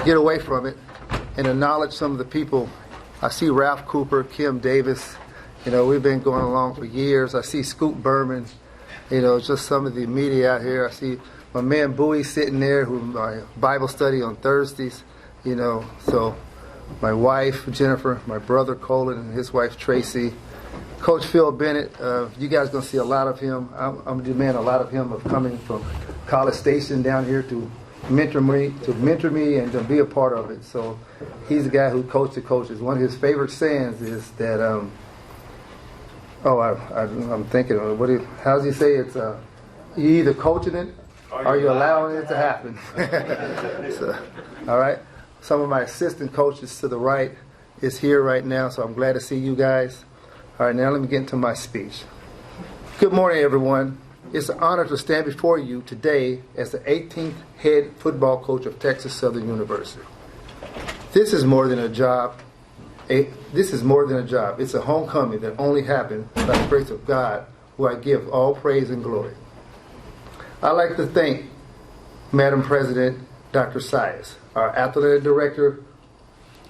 get away from it and acknowledge some of the people. I see Ralph Cooper, Kim Davis. We've been going along for years. I see Scoot Berman. Just some of the media out here. I see my man Bowie sitting there, who my Bible study on Thursdays. So my wife Jennifer, my brother Colin, and his wife Tracy. Coach Phil Bennett, you guys are going to see a lot of him. I'm going to demand a lot of him of coming from College Station down here to mentor me and to be a part of it. So he's the guy who coached the coaches. One of his favorite sayings is that, I'm thinking, how does he say it's, you either coaching it or you're allowing it to happen. So, all right. Some of my assistant coaches to the right is here right now, so I'm glad to see you guys. All right, now let me get into my speech. Good morning, everyone. It's an honor to stand before you today as the 18th head football coach of Texas Southern University. This is more than a job. It's a homecoming that only happened by the grace of God, who I give all praise and glory. I'd like to thank Madam President Dr. Sias, our athletic director,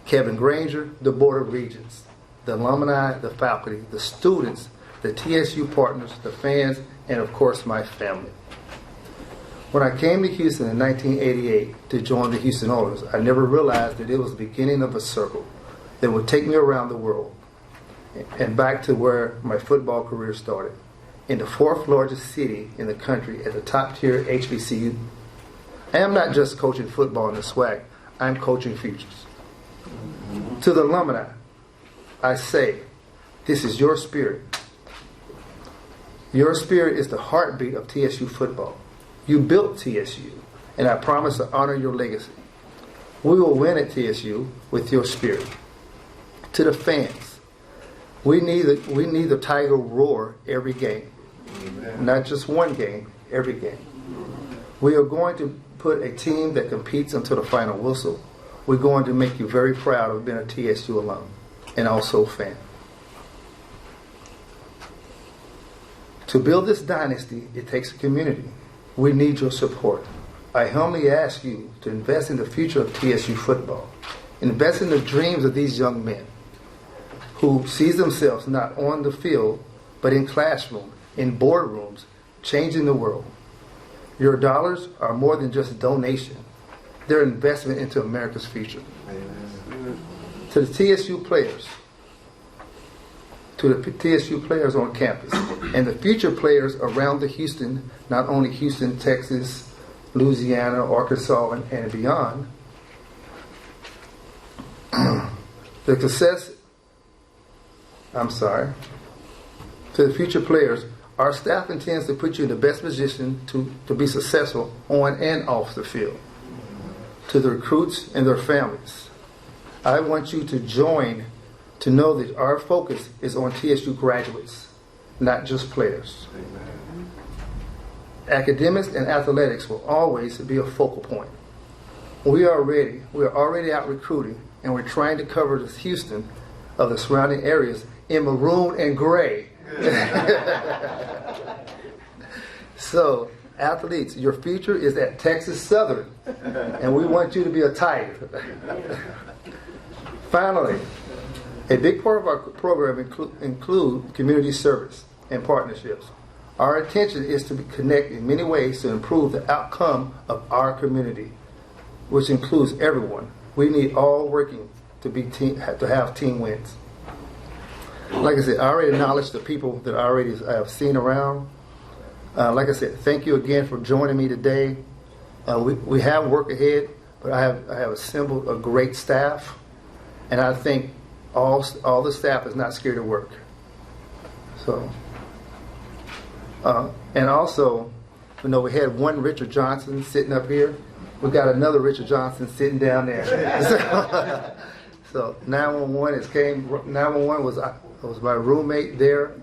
Kevin Granger, the Board of Regents, the alumni, the faculty, the students, the TSU partners, the fans, and of course my family. When I came to Houston in 1988 to join the Houston Oilers, I never realized that it was the beginning of a circle that would take me around the world and back to where my football career started, in the fourth largest city in the country at the top tier HBCU. I am not just coaching football in the SWAC, I'm coaching futures. To the alumni, I say, this is your spirit. Your spirit is the heartbeat of TSU football. You built TSU, and I promise to honor your legacy. We will win at TSU with your spirit. To the fans, we need the Tiger roar every game. Amen. Not just one game, every game. We are going to put a team that competes until the final whistle. We're going to make you very proud of being a TSU alum and also fan. To build this dynasty, it takes a community. We need your support. I humbly ask you to invest in the future of TSU football. Invest in the dreams of these young men who sees themselves not on the field, but in classrooms, in boardrooms, changing the world. Your dollars are more than just a donation. They're an investment into America's future. Amen. To the TSU players on campus, and the future players around the Houston, not only Houston, Texas, Louisiana, Arkansas, and beyond, to the future players, our staff intends to put you in the best position to be successful on and off the field. To the recruits and their families, I want you to know that our focus is on TSU graduates, not just players. Amen. Academics and athletics will always be a focal point. We are already out recruiting, and we're trying to cover the Houston of the surrounding areas in maroon and gray. So, athletes, your future is at Texas Southern, and we want you to be a Tiger. Finally, a big part of our program include community service and partnerships. Our intention is to connect in many ways to improve the outcome of our community, which includes everyone. We need all working to have team wins. Like I said, I already acknowledge the people that I have seen around. Like I said, thank you again for joining me today. We have work ahead, but I have assembled a great staff, and I think all the staff is not scared to work. So, and also, we had one Richard Johnson sitting up here. We got another Richard Johnson sitting down there. So 911 was my roommate there.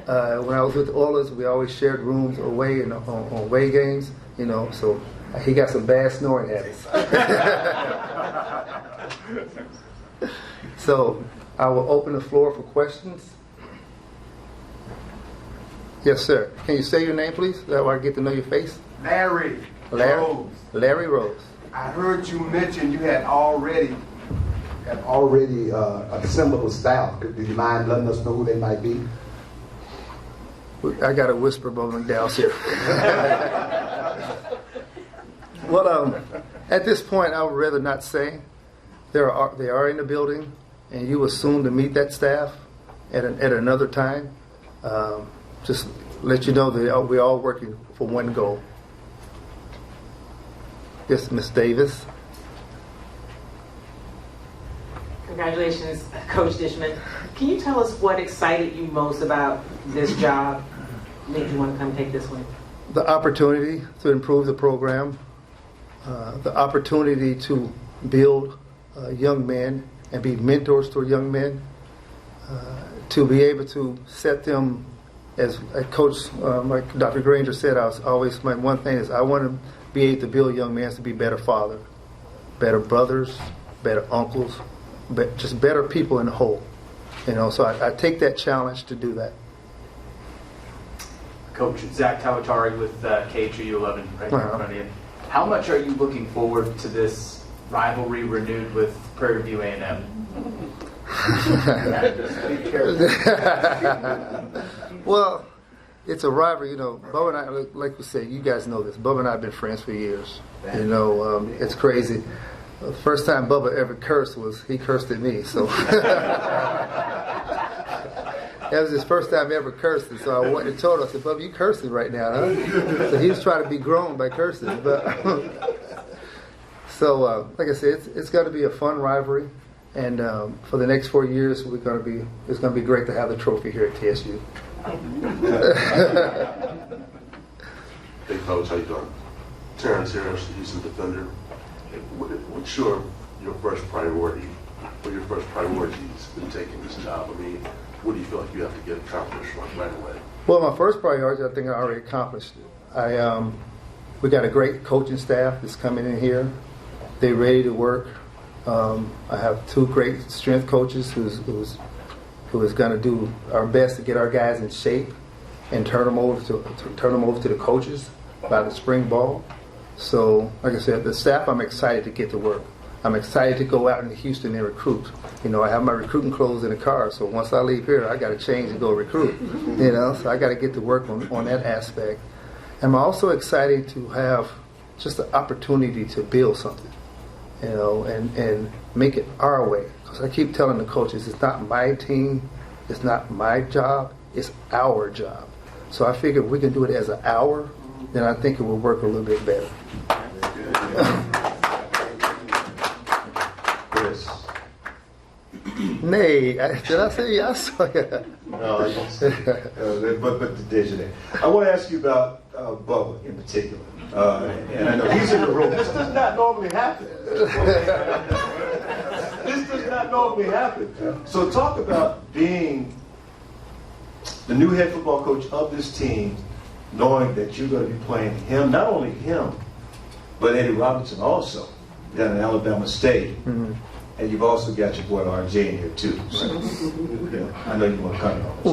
When I was with the Oilers, we always shared rooms away on away games, so he got some bad snoring habits. So I will open the floor for questions. Yes, sir. Can you say your name, please? That way I get to know your face. Larry Rose. Larry Rose. I heard you mention you had already assembled a staff. Do you mind letting us know who they might be? I got to whisper Bubba McDowell's here. Well, at this point, I would rather not say. They are in the building, and you will soon to meet that staff at another time. Just let you know that we're all working for one goal. Yes, Ms. Davis. Congratulations, Coach Dishman. Can you tell us what excited you most about this job? Made you want to come take this one? The opportunity to improve the program, the opportunity to build young men and be mentors to young men, to be able to set them, as Coach like Dr. Granger said, my one thing is I want to be able to build young men to be better fathers, better brothers, better uncles, just better people in the whole. So I take that challenge to do that. Coach Zach Talatari with KHU 11 right here in front of you. How much are you looking forward to this rivalry renewed with Prairie View A&M? Well, it's a rivalry. Bubba and I, like we say, you guys know this. Bubba and I have been friends for years. It's crazy. The first time Bubba ever cursed he cursed at me. So that was his first time ever cursing. So I went and told him, I said, Bubba, you cursing right now, huh? So he was trying to be grown by cursing. But so like I said, it's going to be a fun rivalry. And for the next 4 years, it's going to be great to have the trophy here at TSU. Hey, Coach, how you doing? Terrence Harris, Houston Defender. What's your first priority, or your first priorities in taking this job? I mean, what do you feel like you have to get accomplished right away? Well, my first priority, I think I already accomplished it. We got a great coaching staff that's coming in here. They're ready to work. I have 2 great strength coaches who is going to do our best to get our guys in shape and turn them over to the coaches by the spring ball. So, like I said, the staff, I'm excited to get to work. I'm excited to go out into Houston and recruit. I have my recruiting clothes in the car, so once I leave here, I got to change and go recruit. So I got to get to work on that aspect. And I'm also excited to have just the opportunity to build something, and make it our way. Because I keep telling the coaches, it's not my team, it's not my job, it's our job. So I figure if we can do it as an hour, then I think it will work a little bit better. Chris. Nay, did I say yes? No, but the digital. I want to ask you about Bubba in particular. And I know he's in the room. This does not normally happen. This does not normally happen. So talk about being the new head football coach of this team, knowing that you're going to be playing him, not only him, but Eddie Robinson also, down in Alabama State. Mm-hmm. And you've also got your boy RJ in here too. Right? I know you want to comment on this.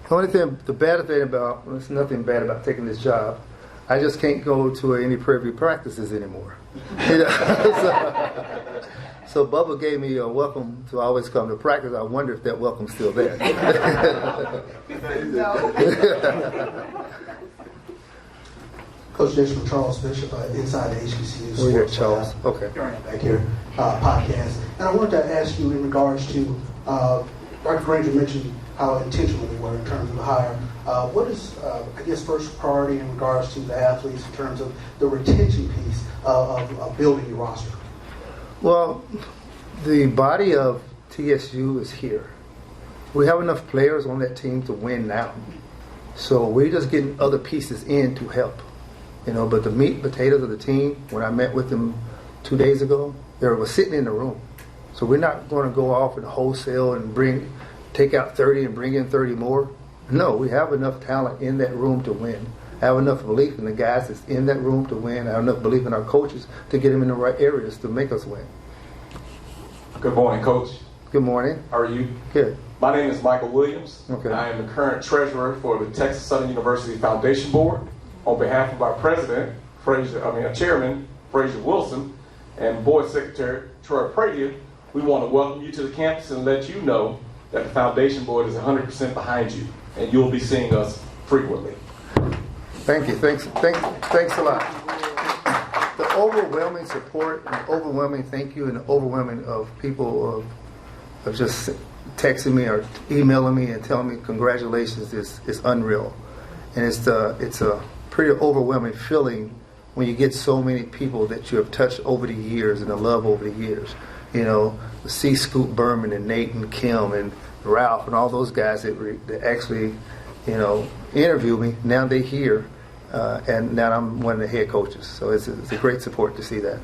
Well, the bad thing about, there's nothing bad about taking this job. I just can't go to any Prairie View practices anymore. So Bubba gave me a welcome to always come to practice. I wonder if that welcome's still there. Coach Dishman, Charles Bishop, inside the HBCU We're here, Sports Charles. Okay. Back here, podcast. And I wanted to ask you in regards to, Dr. Granger mentioned how intentional they were in terms of the hire. What is, I guess, first priority in regards to the athletes in terms of the retention piece of building your roster? Well, the body of TSU is here. We have enough players on that team to win now. So we're just getting other pieces in to help. But the meat and potatoes of the team, when I met with them 2 days ago, they were sitting in the room. So we're not going to go off and wholesale and take out 30 and bring in 30 more. No, we have enough talent in that room to win. I have enough belief in the guys that's in that room to win. I have enough belief in our coaches to get them in the right areas to make us win. Good morning, Coach. Good morning. How are you? Good. My name is Michael Williams. Okay. I am the current treasurer for the Texas Southern University Foundation Board. On behalf of our president, Chairman Frazier Wilson, and Board Secretary Troy Prager, we want to welcome you to the campus and let you know that the Foundation Board is 100% behind you, and you'll be seeing us frequently. Thank you. Thanks a lot. The overwhelming support, and overwhelming thank you, and the overwhelming of people of just texting me or emailing me and telling me congratulations is unreal. And it's a pretty overwhelming feeling when you get so many people that you have touched over the years and the love over the years. You know, see Scoot Berman and Nate and Kim and Ralph and all those guys that actually, you know, interview me. Now they're here, and now I'm one of the head coaches. So it's a great support to see that.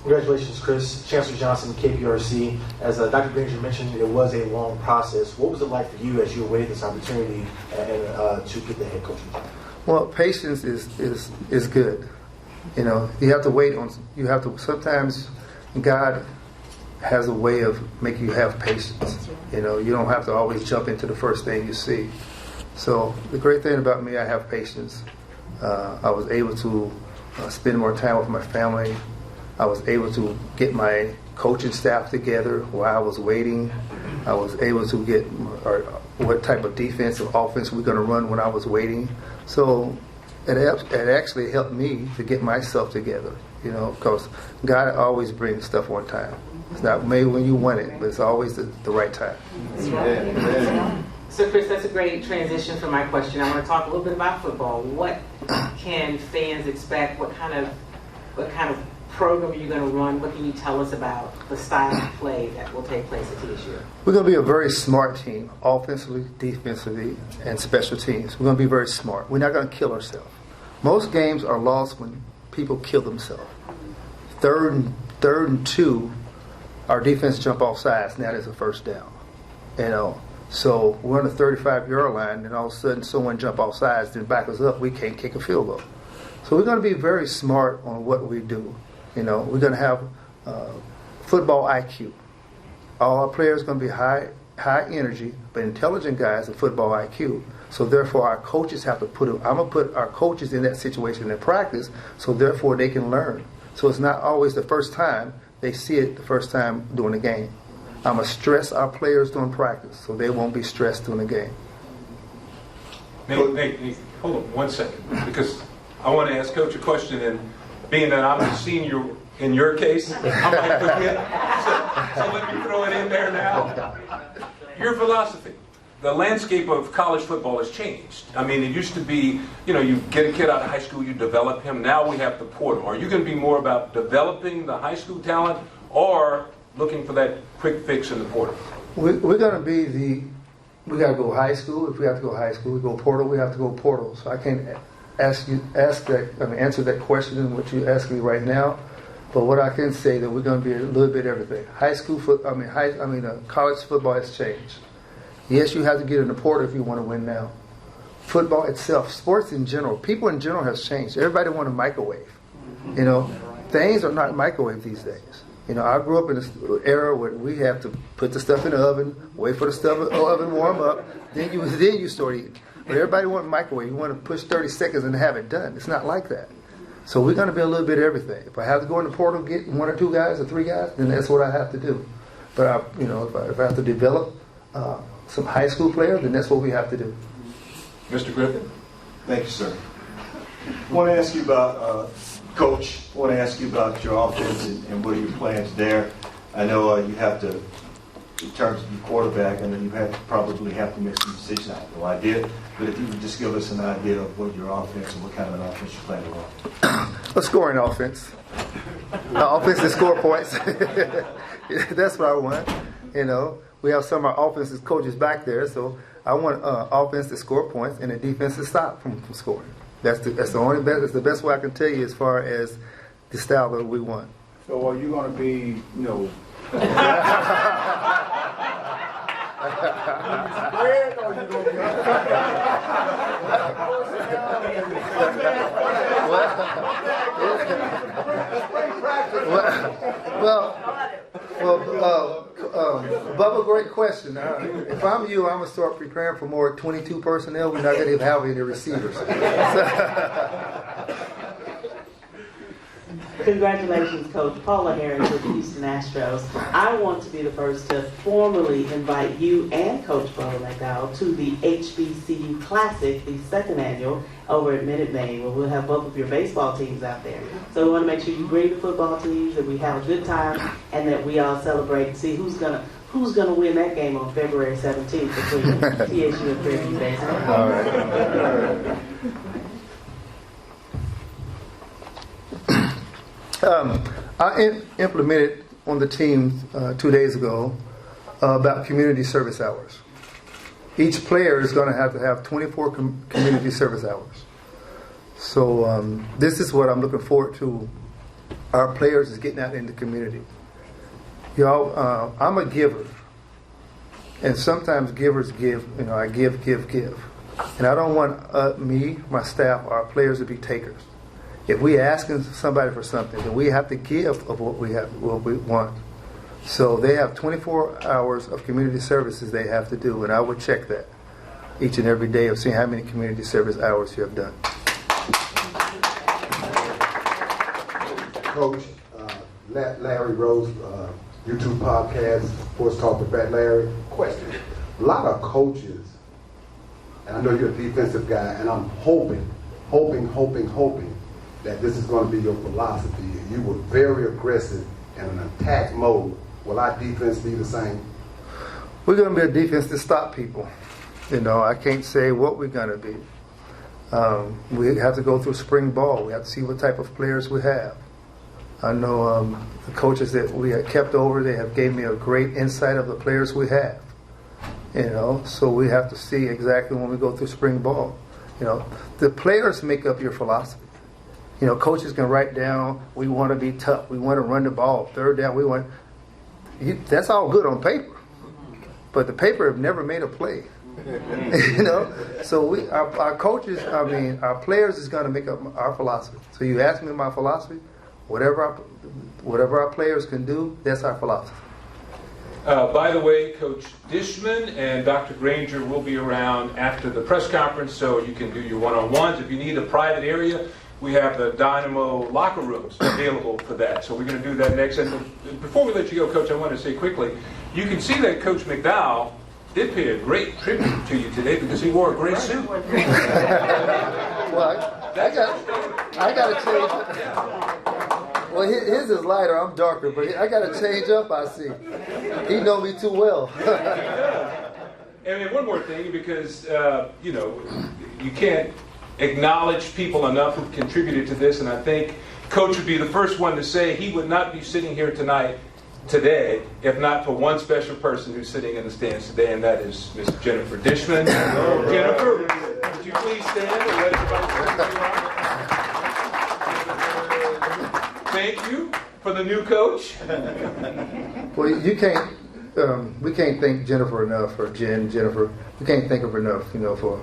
Congratulations, Chris. Chancellor Johnson, KPRC. As Dr. Granger mentioned, it was a long process. What was it like for you as you awaited this opportunity and to get the head coaching job? Well, patience is good. You know, you have to wait on. You have to. Sometimes God has a way of making you have patience. You know, you don't have to always jump into the first thing you see. So the great thing about me, I have patience. I was able to spend more time with my family. I was able to get my coaching staff together while I was waiting. I was able to get what type of defense or offense we're going to run when I was waiting. So it actually helped me to get myself together, you know, because God always brings stuff on time. It's not maybe when you want it, but it's always the right time. So, Chris, that's a great transition for my question. I want to talk a little bit about football. What can fans expect? What kind of program are you going to run? What can you tell us about the style of play that will take place at TSU? We're going to be a very smart team, offensively, defensively, and special teams. We're going to be very smart. We're not going to kill ourselves. Most games are lost when people kill themselves. Third and 2, our defense jump off sides, and that is a first down. You know, so we're on the 35-yard line, and all of a sudden someone jump off sides, then back us up. We can't kick a field goal. So we're going to be very smart on what we do. You know, we're going to have football IQ. All our players are going to be high energy, but intelligent guys with football IQ. So therefore, our coaches have to I'm going to put our coaches in that situation in practice, so therefore they can learn. So it's not always the first time they see it the first time during the game. I'm going to stress our players during practice, so they won't be stressed during the game. Nate, hold on 1 second, because I want to ask Coach a question, and being that I'm the senior in your case, I might forget. So let me throw it in there now. Your philosophy. The landscape of college football has changed. I mean, it used to be, you know, you get a kid out of high school, you develop him. Now we have the portal. Are you going to be more about developing the high school talent or looking for that quick fix in the portal? We're going to be we got to go high school. If we have to go high school, we go portal. We have to go portal. So I can't answer that question in what you ask me right now. But what I can say that we're going to be a little bit everything. High school college football has changed. Yes, you have to get in the portal if you want to win now. Football itself, sports in general, people in general has changed. Everybody want a microwave. You know, things are not microwave these days. You know, I grew up in this era where we have to put the stuff in the oven, wait for the oven warm up, then you start eating. But everybody wants microwave. You want to push 30 seconds and have it done. It's not like that. So we're going to be a little bit of everything. If I have to go in the portal and get 1 or 2 guys or 3 guys, then that's what I have to do. But if I have to develop some high school players, then that's what we have to do. Mr. Griffin? Thank you, sir. I want to ask you about, Coach, I want to ask you about your offense and what are your plans there. I know you have to, in terms of your quarterback, I know you probably have to make some decisions. I have no idea. But if you could just give us an idea of what your offense and what kind of an offense you plan to run. A scoring offense. Offense to score points. That's what I want. You know, we have some of our offensive coaches back there, so I want offense to score points and a defense to stop from scoring. That's the only best. That's the best way I can tell you as far as the style that we want. So are you going to be, Bubba, great question. If I'm you, I'm going to start preparing for more 22 personnel. We're not going to have any receivers. Congratulations, Coach. Paula Harris with the Houston Astros. I want to be the first to formally invite you and Coach Bo McDowell to the HBCU Classic, the second annual, over at Minute Maid, where we'll have both of your baseball teams out there. So we want to make sure you bring the football teams, that we have a good time, and that we all celebrate and see who's gonna win that game on February 17th between TSU and Prairie View baseball. All right. I implemented on the team 2 days ago about community service hours. Each player is going to have 24 community service hours. So this is what I'm looking forward to. Our players is getting out in the community. Y'all, I'm a giver. And sometimes givers give, I give. And I don't want me, my staff, our players to be takers. If we asking somebody for something, then we have to give of what we want. So they have 24 hours of community services they have to do, and I would check that each and every day of seeing how many community service hours you have done. Coach, Larry Rose, YouTube podcast, Sports Talk with Brett Larry. Question. A lot of coaches, and I know you're a defensive guy, and I'm hoping that this is going to be your philosophy. You were very aggressive in an attack mode. Will our defense be the same? We're going to be a defense to stop people. I can't say what we're going to be. We have to go through spring ball. We have to see what type of players we have. I know the coaches that we have kept over, they have gave me a great insight of the players we have. So we have to see exactly when we go through spring ball. The players make up your philosophy. Coaches can write down, we want to be tough, we want to run the ball, third down, that's all good on paper. But the paper have never made a play. So our coaches, our players is going to make up our philosophy. So you ask me my philosophy, whatever our players can do, that's our philosophy. By the way, Coach Dishman and Dr. Granger will be around after the press conference, so you can do your one-on-ones. If you need a private area, we have the Dynamo locker rooms available for that. So we're going to do that next. And before we let you go, Coach, I want to say quickly, you can see that Coach McDowell did pay a great tribute to you today because he wore a great suit. Well, I got to change. Well, his is lighter. I'm darker, but I got to change up. I see. He know me too well. And one more thing, because you can't acknowledge people enough who've contributed to this, and I think Coach would be the first one to say he would not be sitting here today, if not for one special person who's sitting in the stands today, and that is Miss Jennifer Dishman. Jennifer, would you please stand and let everybody know who you are? Thank you for the new coach. Well, you can't. We can't thank Jennifer enough, or Jennifer. We can't thank her enough. For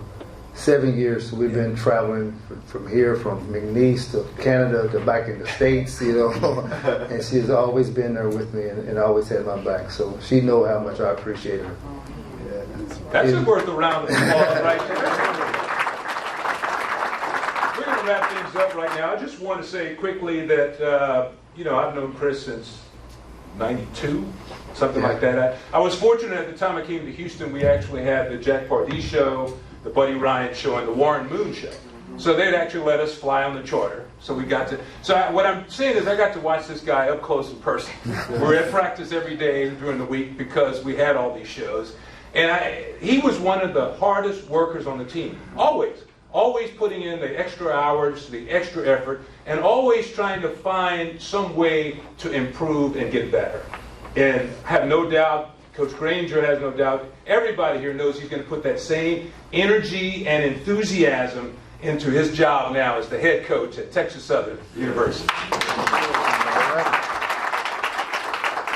7 years, we've been traveling from here, from McNeese to Canada to back in the States, and she's always been there with me and always had my back. So she knows how much I appreciate her. That's worth a round of applause right there. We're going to wrap things up right now. I just want to say quickly that, I've known Cris since 92, something like that. I was fortunate at the time I came to Houston, we actually had the Jack Pardee show, the Buddy Ryan show, and the Warren Moon show. So they'd actually let us fly on the charter. So we got to. What I'm saying is I got to watch this guy up close in person. We're at practice every day during the week because we had all these shows. And he was one of the hardest workers on the team. Always putting in the extra hours, the extra effort, and always trying to find some way to improve and get better. And I have no doubt, Coach Granger has no doubt, everybody here knows he's going to put that same energy and enthusiasm into his job now as the head coach at Texas Southern University.